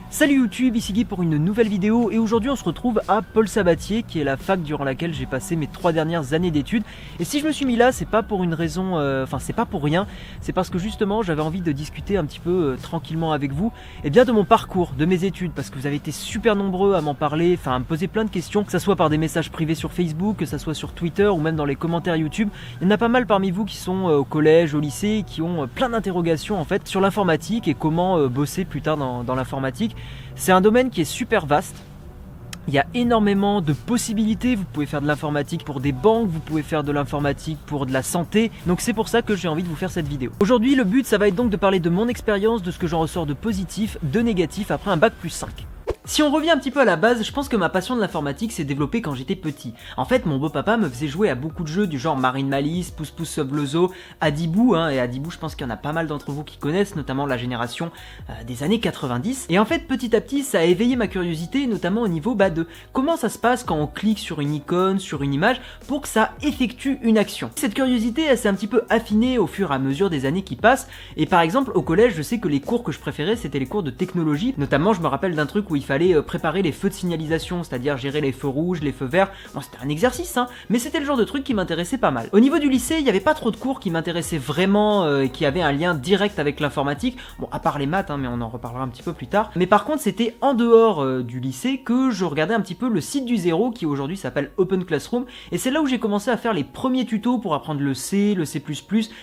Salut YouTube, ici Guy pour une nouvelle vidéo et aujourd'hui on se retrouve à Paul Sabatier qui est la fac durant laquelle j'ai passé mes 3 dernières années d'études. Et si je me suis mis là, c'est pas pour une raison, c'est pas pour rien, c'est parce que justement j'avais envie de discuter un petit peu tranquillement avec vous et bien de mon parcours, de mes études, parce que vous avez été super nombreux à m'en parler, à me poser plein de questions, que ça soit par des messages privés sur Facebook, que ça soit sur Twitter ou même dans les commentaires YouTube. Il y en a pas mal parmi vous qui sont au collège, au lycée, qui ont plein d'interrogations en fait sur l'informatique et comment bosser plus tard dans l'informatique. C'est un domaine qui est super vaste. Il y a énormément de possibilités, vous pouvez faire de l'informatique pour des banques, vous pouvez faire de l'informatique pour de la santé, donc c'est pour ça que j'ai envie de vous faire cette vidéo. Aujourd'hui le but ça va être donc de parler de mon expérience, de ce que j'en ressors de positif, de négatif après un bac+5. Si on revient un petit peu à la base, je pense que ma passion de l'informatique s'est développée quand j'étais petit. En fait, mon beau-papa me faisait jouer à beaucoup de jeux du genre Marine Malice, Pouce Pouce Sabloso, Adibou, et Adibou je pense qu'il y en a pas mal d'entre vous qui connaissent, notamment la génération des années 90. Et en fait, petit à petit, ça a éveillé ma curiosité, notamment au niveau de comment ça se passe quand on clique sur une icône, sur une image, pour que ça effectue une action. Cette curiosité, elle s'est un petit peu affinée au fur et à mesure des années qui passent, et par exemple, au collège, je sais que les cours que je préférais, c'était les cours de technologie, notamment je me rappelle d'un truc où il fallait préparer les feux de signalisation, c'est-à-dire gérer les feux rouges, les feux verts. Bon, c'était un exercice, mais c'était le genre de truc qui m'intéressait pas mal. Au niveau du lycée, il n'y avait pas trop de cours qui m'intéressaient vraiment et qui avaient un lien direct avec l'informatique. Bon, à part les maths, mais on en reparlera un petit peu plus tard. Mais par contre, c'était en dehors du lycée que je regardais un petit peu le site du zéro, qui aujourd'hui s'appelle Open Classroom. Et c'est là où j'ai commencé à faire les premiers tutos pour apprendre le C, le C++,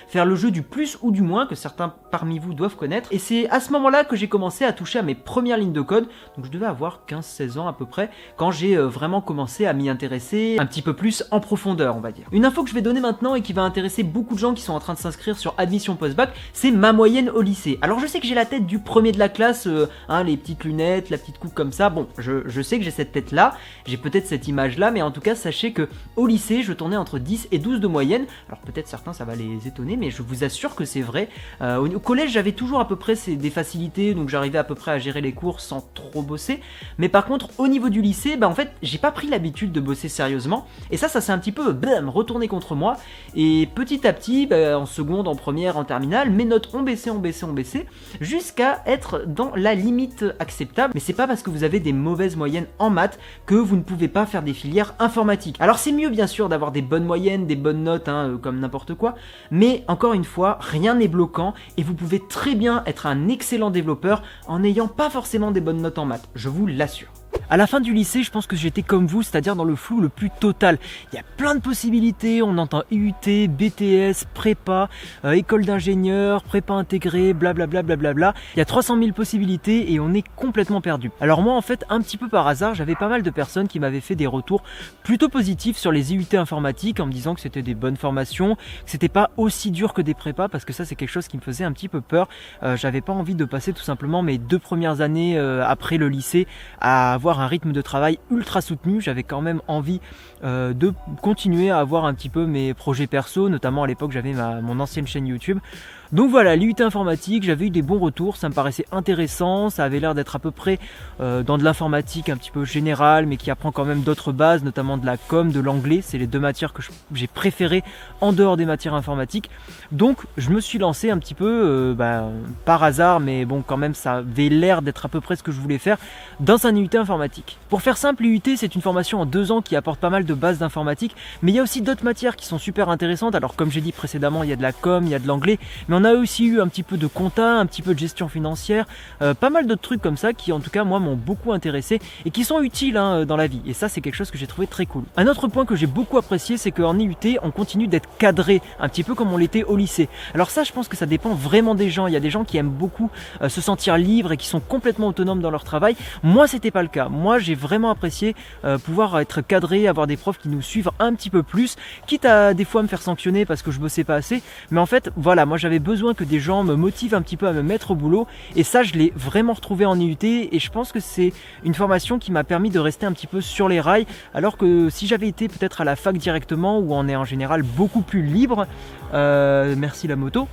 faire le jeu du plus ou du moins, que certains parmi vous doivent connaître. Et c'est à ce moment-là que j'ai commencé à toucher à mes premières lignes de code. Donc je devais avoir 15-16 ans à peu près, quand j'ai vraiment commencé à m'y intéresser un petit peu plus en profondeur, on va dire. Une info que je vais donner maintenant et qui va intéresser beaucoup de gens qui sont en train de s'inscrire sur Admission Post-Bac, c'est ma moyenne au lycée. Alors je sais que j'ai la tête du premier de la classe, les petites lunettes, la petite coupe comme ça, bon, je sais que j'ai cette tête-là, j'ai peut-être cette image-là, mais en tout cas, sachez que au lycée, je tournais entre 10 et 12 de moyenne. Alors peut-être certains, ça va les étonner, mais je vous assure que c'est vrai. Au collège, j'avais toujours à peu près des facilités, donc j'arrivais à peu près à gérer les cours sans trop bosser. Mais par contre, au niveau du lycée, en fait, j'ai pas pris l'habitude de bosser sérieusement. Et ça s'est un petit peu retourné contre moi. Et petit à petit, en seconde, en première, en terminale, mes notes ont baissé, jusqu'à être dans la limite acceptable. Mais c'est pas parce que vous avez des mauvaises moyennes en maths que vous ne pouvez pas faire des filières informatiques. Alors c'est mieux bien sûr d'avoir des bonnes moyennes, des bonnes notes, comme n'importe quoi. Mais encore une fois, rien n'est bloquant. Et vous pouvez très bien être un excellent développeur en n'ayant pas forcément des bonnes notes en maths. Je vous l'assure. À la fin du lycée, je pense que j'étais comme vous, c'est-à-dire dans le flou le plus total. Il y a plein de possibilités, on entend IUT, BTS, prépa, école d'ingénieur, prépa intégrée, blablabla. Il y a 300 000 possibilités et on est complètement perdu. Alors moi en fait, un petit peu par hasard, j'avais pas mal de personnes qui m'avaient fait des retours plutôt positifs sur les IUT informatiques en me disant que c'était des bonnes formations, que c'était pas aussi dur que des prépas, parce que ça c'est quelque chose qui me faisait un petit peu peur. J'avais pas envie de passer tout simplement mes 2 premières années après le lycée à avoir un rythme de travail ultra soutenu. J'avais quand même envie de continuer à avoir un petit peu mes projets perso, notamment à l'époque j'avais mon ancienne chaîne YouTube. Donc voilà, l'IUT informatique, j'avais eu des bons retours, ça me paraissait intéressant, ça avait l'air d'être à peu près dans de l'informatique un petit peu générale, mais qui apprend quand même d'autres bases, notamment de la com, de l'anglais, c'est les 2 matières que j'ai préférées en dehors des matières informatiques. Donc je me suis lancé un petit peu par hasard, mais bon quand même ça avait l'air d'être à peu près ce que je voulais faire dans un IUT informatique. Pour faire simple, l'IUT c'est une formation en 2 ans qui apporte pas mal de bases d'informatique, mais il y a aussi d'autres matières qui sont super intéressantes. Alors comme j'ai dit précédemment, il y a de la com, il y a de l'anglais, mais on a aussi eu un petit peu de compta, un petit peu de gestion financière, pas mal d'autres trucs comme ça qui en tout cas moi m'ont beaucoup intéressé et qui sont utiles dans la vie, et ça c'est quelque chose que j'ai trouvé très cool. Un autre point que j'ai beaucoup apprécié, c'est qu'en IUT on continue d'être cadré un petit peu comme on l'était au lycée. Alors ça je pense que ça dépend vraiment des gens. Il y a des gens qui aiment beaucoup se sentir libres et qui sont complètement autonomes dans leur travail. Moi c'était pas le cas. Moi j'ai vraiment apprécié pouvoir être cadré, avoir des profs qui nous suivent un petit peu plus, quitte à des fois me faire sanctionner parce que je bossais pas assez, mais en fait voilà, moi j'avais besoin que des gens me motivent un petit peu à me mettre au boulot, et ça je l'ai vraiment retrouvé en IUT, et je pense que c'est une formation qui m'a permis de rester un petit peu sur les rails, alors que si j'avais été peut-être à la fac directement, où on est en général beaucoup plus libre, merci la moto,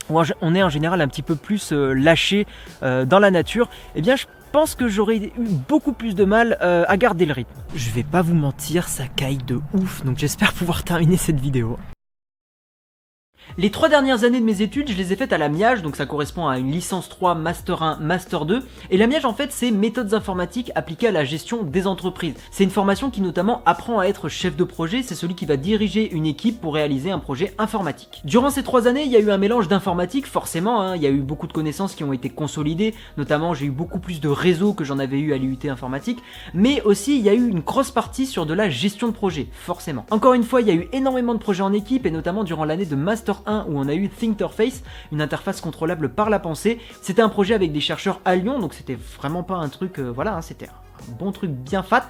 où on est en général un petit peu plus lâché dans la nature, et bien je pense que j'aurais eu beaucoup plus de mal à garder le rythme. Je vais pas vous mentir, ça caille de ouf, donc j'espère pouvoir terminer cette vidéo. Les 3 dernières années de mes études, je les ai faites à la MIAGE, donc ça correspond à une licence 3, Master 1, Master 2. Et la MIAGE en fait c'est méthodes informatiques appliquées à la gestion des entreprises. C'est une formation qui notamment apprend à être chef de projet, c'est celui qui va diriger une équipe pour réaliser un projet informatique. Durant ces 3 années, il y a eu un mélange d'informatique forcément, hein. Il y a eu beaucoup de connaissances qui ont été consolidées, notamment j'ai eu beaucoup plus de réseaux que j'en avais eu à l'IUT informatique, mais aussi il y a eu une grosse partie sur de la gestion de projet, forcément. Encore une fois, il y a eu énormément de projets en équipe et notamment durant l'année de Master 1 où on a eu Thinterface, une interface contrôlable par la pensée. C'était un projet avec des chercheurs à Lyon, donc c'était vraiment pas un truc, voilà, hein, c'était un bon truc bien fat,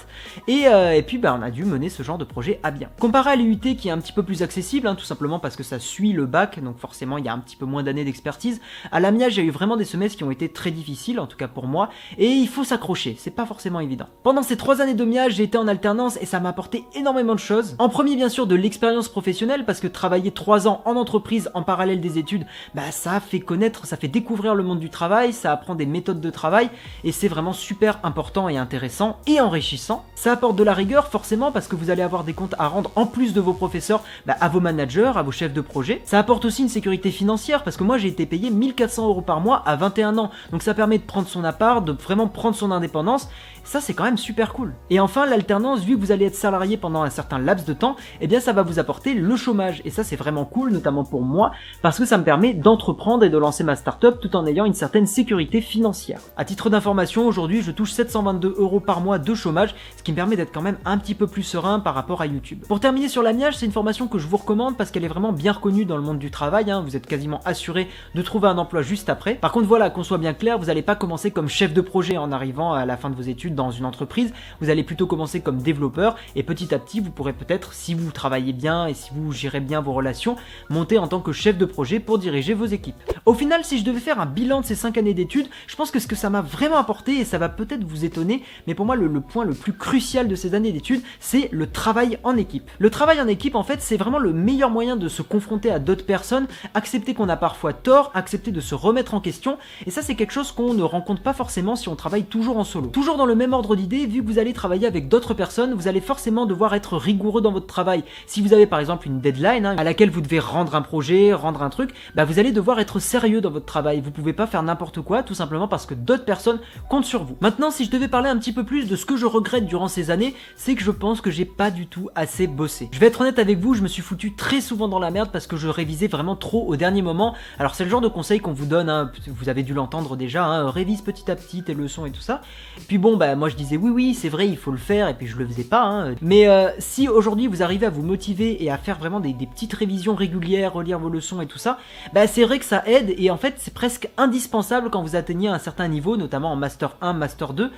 et puis on a dû mener ce genre de projet à bien. Comparé à l'IUT qui est un petit peu plus accessible, hein, tout simplement parce que ça suit le bac, donc forcément il y a un petit peu moins d'années d'expertise, à la MIAGE j'ai eu vraiment des semestres qui ont été très difficiles, en tout cas pour moi, et il faut s'accrocher, c'est pas forcément évident. Pendant ces 3 années de MIAGE, j'ai été en alternance et ça m'a apporté énormément de choses. En premier bien sûr de l'expérience professionnelle, parce que travailler 3 ans en entreprise en parallèle des études, ça fait connaître, ça fait découvrir le monde du travail, ça apprend des méthodes de travail, et c'est vraiment super important et intéressant et enrichissant. Ça apporte de la rigueur forcément parce que vous allez avoir des comptes à rendre en plus de vos professeurs à vos managers, à vos chefs de projet. Ça apporte aussi une sécurité financière parce que moi j'ai été payé 1400 € par mois à 21 ans. Donc ça permet de prendre son appart, de vraiment prendre son indépendance. Ça c'est quand même super cool. Et enfin l'alternance, vu que vous allez être salarié pendant un certain laps de temps, eh bien ça va vous apporter le chômage. Et ça c'est vraiment cool, notamment pour moi, parce que ça me permet d'entreprendre et de lancer ma start-up tout en ayant une certaine sécurité financière. À titre d'information, aujourd'hui je touche 722 € par mois de chômage, ce qui me permet d'être quand même un petit peu plus serein par rapport à YouTube. Pour terminer sur la MIAGE, c'est une formation que je vous recommande parce qu'elle est vraiment bien reconnue dans le monde du travail, hein. Vous êtes quasiment assuré de trouver un emploi juste après. Par contre voilà, qu'on soit bien clair, vous n'allez pas commencer comme chef de projet en arrivant à la fin de vos études dans une entreprise, vous allez plutôt commencer comme développeur et petit à petit vous pourrez peut-être, si vous travaillez bien et si vous gérez bien vos relations, monter en tant que chef de projet pour diriger vos équipes. Au final, si je devais faire un bilan de ces 5 années d'études, je pense que ce que ça m'a vraiment apporté, et ça va peut-être vous étonner, mais pour moi le point le plus crucial de ces années d'études, c'est le travail en équipe. Le travail en équipe en fait c'est vraiment le meilleur moyen de se confronter à d'autres personnes, accepter qu'on a parfois tort, accepter de se remettre en question, et ça c'est quelque chose qu'on ne rencontre pas forcément si on travaille toujours en solo. Toujours dans le même ordre d'idée, vu que vous allez travailler avec d'autres personnes, vous allez forcément devoir être rigoureux dans votre travail. Si vous avez par exemple une deadline à laquelle vous devez rendre un projet, rendre un truc, vous allez devoir être sérieux dans votre travail. Vous pouvez pas faire n'importe quoi, tout simplement parce que d'autres personnes comptent sur vous. Maintenant, si je devais parler un petit peu plus de ce que je regrette durant ces années, c'est que je pense que j'ai pas du tout assez bossé. Je vais être honnête avec vous, je me suis foutu très souvent dans la merde parce que je révisais vraiment trop au dernier moment. Alors c'est le genre de conseil qu'on vous donne, hein, vous avez dû l'entendre déjà, hein, révise petit à petit tes leçons et tout ça. Puis bon, moi je disais oui, c'est vrai, il faut le faire, et puis je le faisais pas, hein. Mais si aujourd'hui vous arrivez à vous motiver et à faire vraiment des petites révisions régulières, relire vos leçons et tout ça, c'est vrai que ça aide, et en fait c'est presque indispensable quand vous atteignez un certain niveau, notamment en Master 1, Master 2,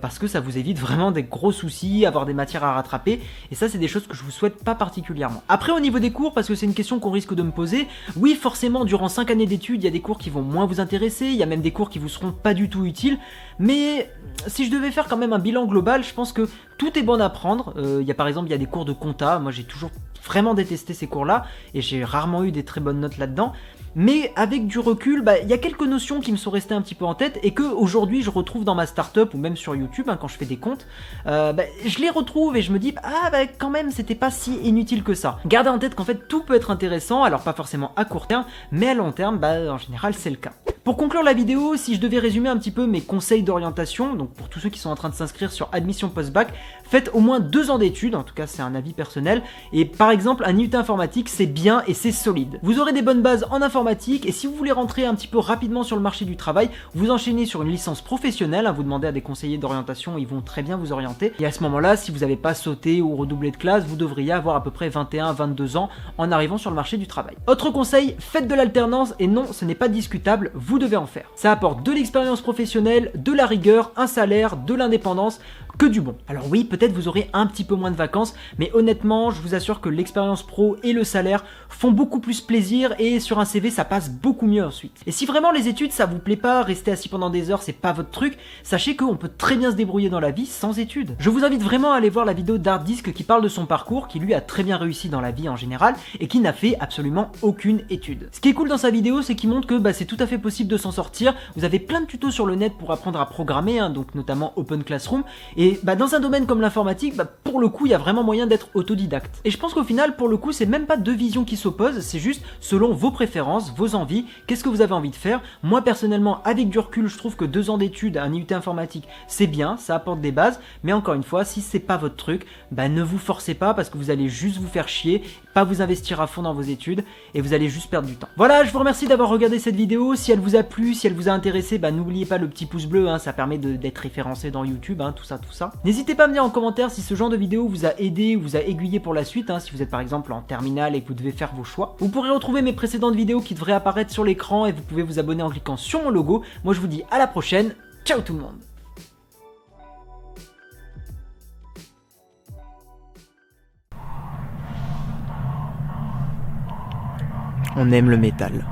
parce que ça vous évite vraiment des gros soucis, avoir des matières à rattraper, et ça c'est des choses que je vous souhaite pas particulièrement. Après au niveau des cours, parce que c'est une question qu'on risque de me poser, oui forcément durant 5 années d'études il y a des cours qui vont moins vous intéresser, il y a même des cours qui vous seront pas du tout utiles, mais si je devais faire quand même un bilan global, je pense que tout est bon à prendre. Il y a par exemple il y a des cours de compta, moi j'ai toujours vraiment détesté ces cours là, et j'ai rarement eu des très bonnes notes là-dedans. Mais avec du recul, il y a quelques notions qui me sont restées un petit peu en tête et que aujourd'hui je retrouve dans ma startup ou même sur YouTube, hein, quand je fais des comptes, je les retrouve et je me dis quand même c'était pas si inutile que ça. Gardez en tête qu'en fait tout peut être intéressant, alors pas forcément à court terme, mais à long terme, en général c'est le cas. Pour conclure la vidéo, si je devais résumer un petit peu mes conseils d'orientation, donc pour tous ceux qui sont en train de s'inscrire sur Admission Post-Bac, faites au moins 2 ans d'études, en tout cas c'est un avis personnel, et par exemple un IUT informatique c'est bien et c'est solide. Vous aurez des bonnes bases en informatique, et si vous voulez rentrer un petit peu rapidement sur le marché du travail, vous enchaînez sur une licence professionnelle, hein, vous demandez à des conseillers d'orientation, ils vont très bien vous orienter, et à ce moment-là, si vous n'avez pas sauté ou redoublé de classe, vous devriez avoir à peu près 21-22 ans en arrivant sur le marché du travail. Autre conseil, faites de l'alternance, et non, ce n'est pas discutable, vous devez en faire. Ça apporte de l'expérience professionnelle, de la rigueur, un salaire, de l'indépendance, que du bon. Alors oui, peut-être vous aurez un petit peu moins de vacances, mais honnêtement, je vous assure que l'expérience pro et le salaire font beaucoup plus plaisir, et sur un CV, ça passe beaucoup mieux ensuite. Et si vraiment les études, ça vous plaît pas, rester assis pendant des heures, c'est pas votre truc, sachez qu'on peut très bien se débrouiller dans la vie sans études. Je vous invite vraiment à aller voir la vidéo d'Harddisk qui parle de son parcours, qui lui a très bien réussi dans la vie en général, et qui n'a fait absolument aucune étude. Ce qui est cool dans sa vidéo, c'est qu'il montre que c'est tout à fait possible de s'en sortir. Vous avez plein de tutos sur le net pour apprendre à programmer, hein, donc notamment Open Classroom, et Et dans un domaine comme l'informatique, pour le coup, il y a vraiment moyen d'être autodidacte. Et je pense qu'au final, pour le coup, c'est même pas deux visions qui s'opposent, c'est juste selon vos préférences, vos envies, qu'est-ce que vous avez envie de faire. Moi, personnellement, avec du recul, je trouve que 2 ans d'études à un IUT informatique, c'est bien, ça apporte des bases, mais encore une fois, si c'est pas votre truc, ne vous forcez pas parce que vous allez juste vous faire chier, pas vous investir à fond dans vos études et vous allez juste perdre du temps. Voilà, je vous remercie d'avoir regardé cette vidéo. Si elle vous a plu, si elle vous a intéressé, n'oubliez pas le petit pouce bleu, ça permet d'être référencé dans YouTube, tout ça. N'hésitez pas à me dire en commentaire si ce genre de vidéo vous a aidé ou vous a aiguillé pour la suite, si vous êtes par exemple en terminale et que vous devez faire vos choix. Vous pourrez retrouver mes précédentes vidéos qui devraient apparaître sur l'écran et vous pouvez vous abonner en cliquant sur mon logo. Moi je vous dis à la prochaine, ciao tout le monde. On aime le métal.